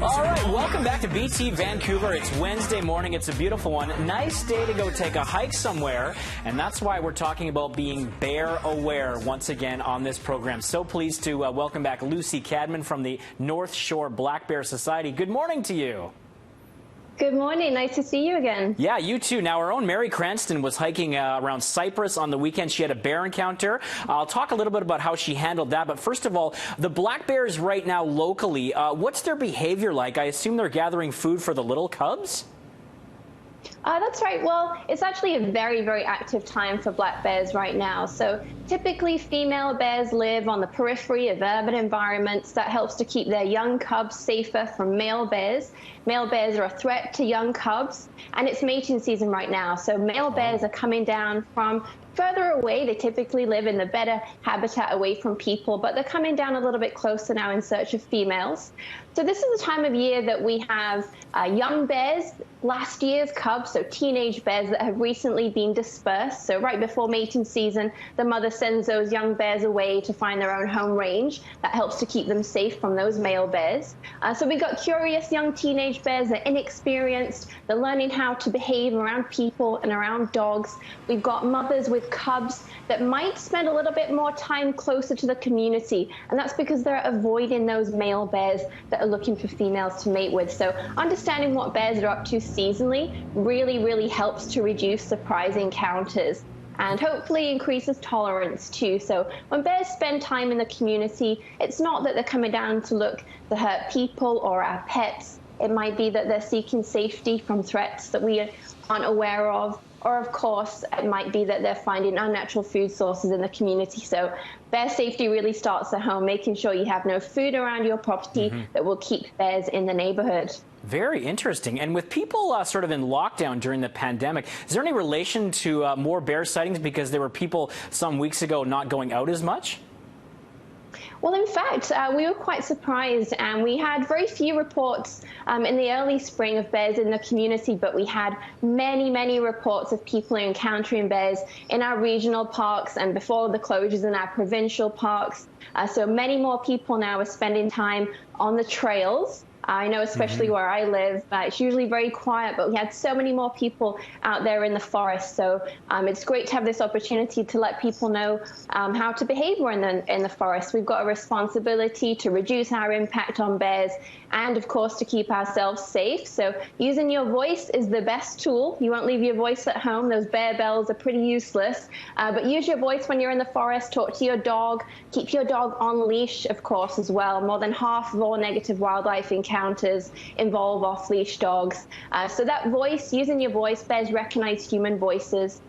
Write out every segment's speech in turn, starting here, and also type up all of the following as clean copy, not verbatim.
All right, welcome back to BT Vancouver. It's Wednesday morning. It's a beautiful one. Nice day to go take a hike somewhere, and that's why we're talking about being bear aware once again on this program. So pleased to welcome back Lucy Cadman from the North Shore Black Bear Society. Good morning to you. Good morning. Nice to see you again. Yeah, you too. Now, our own Mary Cranston was hiking around Cypress on the weekend. She had a bear encounter. I'll talk a little bit about how she handled that. But first of all, the black bears right now locally, what's their behavior like? I assume they're gathering food for the little cubs? That's right. Well, it's actually a very, very active time for black bears right now. So typically female bears live on the periphery of urban environments. That helps to keep their young cubs safer from male bears. Male bears are a threat to young cubs, and it's mating season right now. So male bears are coming down from further away. They typically live in the better habitat away from people, but they're coming down a little bit closer now in search of females. So this is the time of year that we have young bears, last year's cubs, so teenage bears that have recently been dispersed. So right before mating season, the mother sends those young bears away to find their own home range. That helps to keep them safe from those male bears. So we got curious young teenage bears. They're inexperienced. They're learning how to behave around people and around dogs. We've got mothers with cubs that might spend a little bit more time closer to the community, and that's because they're avoiding those male bears that are looking for females to mate with. So understanding what bears are up to seasonally really helps to reduce surprise encounters and hopefully increases tolerance too. So when bears spend time in the community, it's not that they're coming down to look to hurt people or our pets. It might be that they're seeking safety from threats that we aren't aware of. Or, of course, it might be that they're finding unnatural food sources in the community. So bear safety really starts at home, making sure you have no food around your property that will keep bears in the neighborhood. Very interesting. And with people sort of in lockdown during the pandemic, is there any relation to more bear sightings because there were people some weeks ago not going out as much? Well, in fact, we were quite surprised, and we had very few reports in the early spring of bears in the community, but we had many reports of people encountering bears in our regional parks and before the closures in our provincial parks. So many more people now are spending time on the trails. I know especially where I live, it's usually very quiet, but we had so many more people out there in the forest. So it's great to have this opportunity to let people know how to behave in the forest. We've got a responsibility to reduce our impact on bears and, of course, to keep ourselves safe. So using your voice is the best tool. You won't leave your voice at home. Those bear bells are pretty useless. But use your voice when you're in the forest. Talk to your dog. Keep your dog on leash, of course, as well. More than half of all negative wildlife encounters involve off-leash dogs. So that voice, using your voice, bears recognize human voices.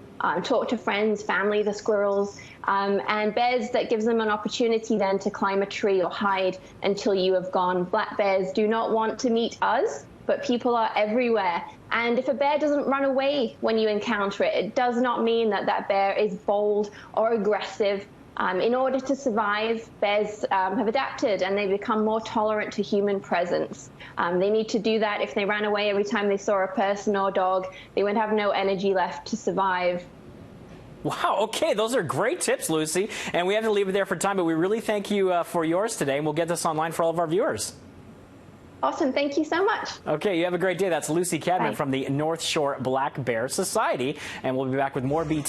Talk to friends, family, the squirrels, and bears, that gives them an opportunity then to climb a tree or hide until you have gone. Black bears do not want to meet us, but people are everywhere. And if a bear doesn't run away when you encounter it, it does not mean that that bear is bold or aggressive. In order to survive, bears have adapted and they become more tolerant to human presence. They need to do that. If they ran away every time they saw a person or dog, they would have no energy left to survive. Wow, okay, those are great tips, Lucy. And we have to leave it there for time, but we really thank you for yours today, and we'll get this online for all of our viewers. Awesome, thank you so much. Okay, you have a great day. That's Lucy Cadman from the North Shore Black Bear Society, and we'll be back with more BT.